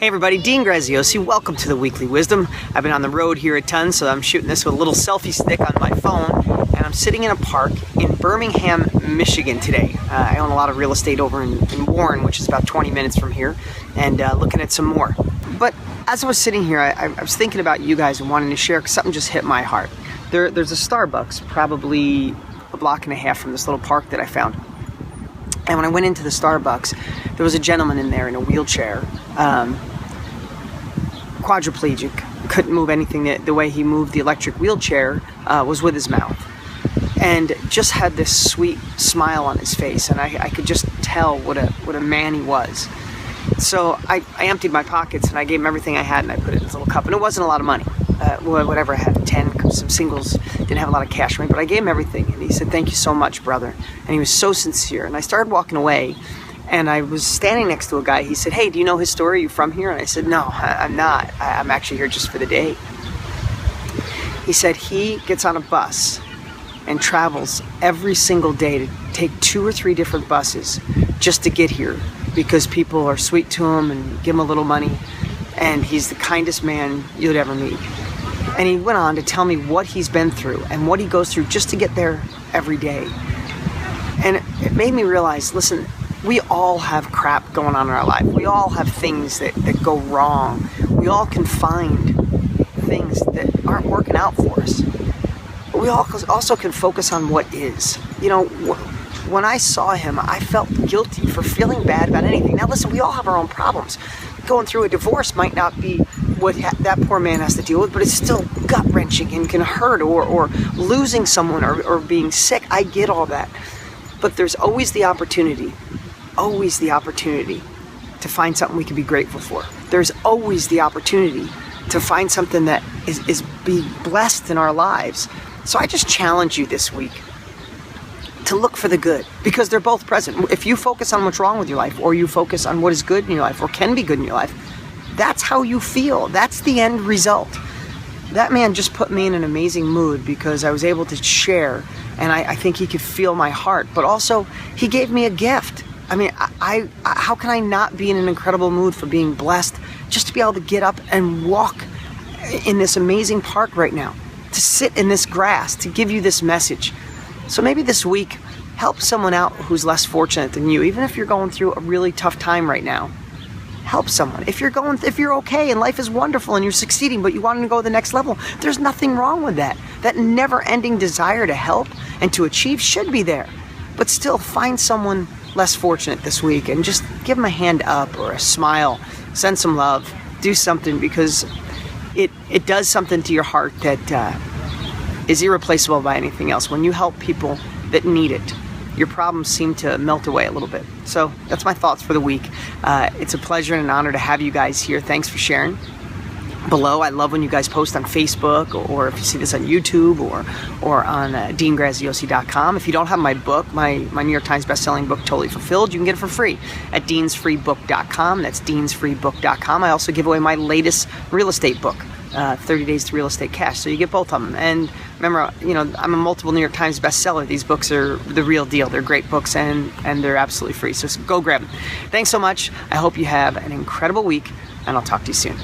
Hey everybody, Dean Graziosi. Welcome to the Weekly Wisdom. I've been on the road here a ton, so I'm shooting this with a little selfie stick on my phone, and I'm sitting in a park in Birmingham, Michigan today. I own a lot of real estate over in Warren, which is about 20 minutes from here, and looking at some more. But as I was sitting here, I was thinking about you guys and wanting to share, because something just hit my heart. There's a Starbucks probably a block and a half from this little park that I found. And when I went into the Starbucks, there was a gentleman in there in a wheelchair, quadriplegic, couldn't move anything. The way he moved the electric wheelchair was with his mouth, and just had this sweet smile on his face, and I could just tell what a man he was. So I emptied my pockets and I gave him everything I had, and I put it in this little cup, and it wasn't a lot of money, whatever I had, 10, some singles, didn't have a lot of cash money, but I gave him everything, and he said, "Thank you so much, brother," and he was so sincere. And I started walking away, and I was standing next to a guy. He said, "Hey, do you know his story? Are you from here?" And I said, "No, I'm not. I'm actually here just for the day." He said he gets on a bus and travels every single day to take 2 or 3 different buses just to get here, because people are sweet to him and give him a little money, and he's the kindest man you'd ever meet. And he went on to tell me what he's been through and what he goes through just to get there every day. And it made me realize, listen, we all have crap going on in our life. We all have things that go wrong. We all can find things that aren't working out for us. But we also can focus on what is. You know, when I saw him, I felt guilty for feeling bad about anything. Now listen, we all have our own problems. Going through a divorce might not be what that poor man has to deal with, but it's still gut-wrenching and can hurt, or losing someone or being sick. I get all that. But there's always the opportunity to find something we can be grateful for. There's always the opportunity to find something that is be blessed in our lives. So I just challenge you this week to look for the good, because they're both present. If you focus on what's wrong with your life, or you focus on what is good in your life or can be good in your life, that's how you feel. That's the end result. That man just put me in an amazing mood, because I was able to share, and I think he could feel my heart, but also he gave me a gift. I mean, I how can I not be in an incredible mood for being blessed just to be able to get up and walk in this amazing park right now, to sit in this grass, to give you this message. So maybe this week, help someone out who's less fortunate than you. Even if you're going through a really tough time right now, help someone. If you're okay and life is wonderful and you're succeeding, but you want to go to the next level, there's nothing wrong with that. That never-ending desire to help and to achieve should be there. But still, find someone less fortunate this week and just give them a hand up or a smile, send some love, do something, because it does something to your heart that is irreplaceable by anything else. When you help people that need it, your problems seem to melt away a little bit. So that's my thoughts for the week. It's a pleasure and an honor to have you guys here. Thanks for sharing. Below, I love when you guys post on Facebook, or if you see this on YouTube, or on deangraziosi.com. If you don't have my book, my New York Times bestselling book, Totally Fulfilled, you can get it for free at deansfreebook.com. That's deansfreebook.com. I also give away my latest real estate book, 30 Days to Real Estate Cash. So you get both of them. And remember, you know, I'm a multiple New York Times bestseller. These books are the real deal. They're great books, and they're absolutely free. So go grab them. Thanks so much. I hope you have an incredible week, and I'll talk to you soon.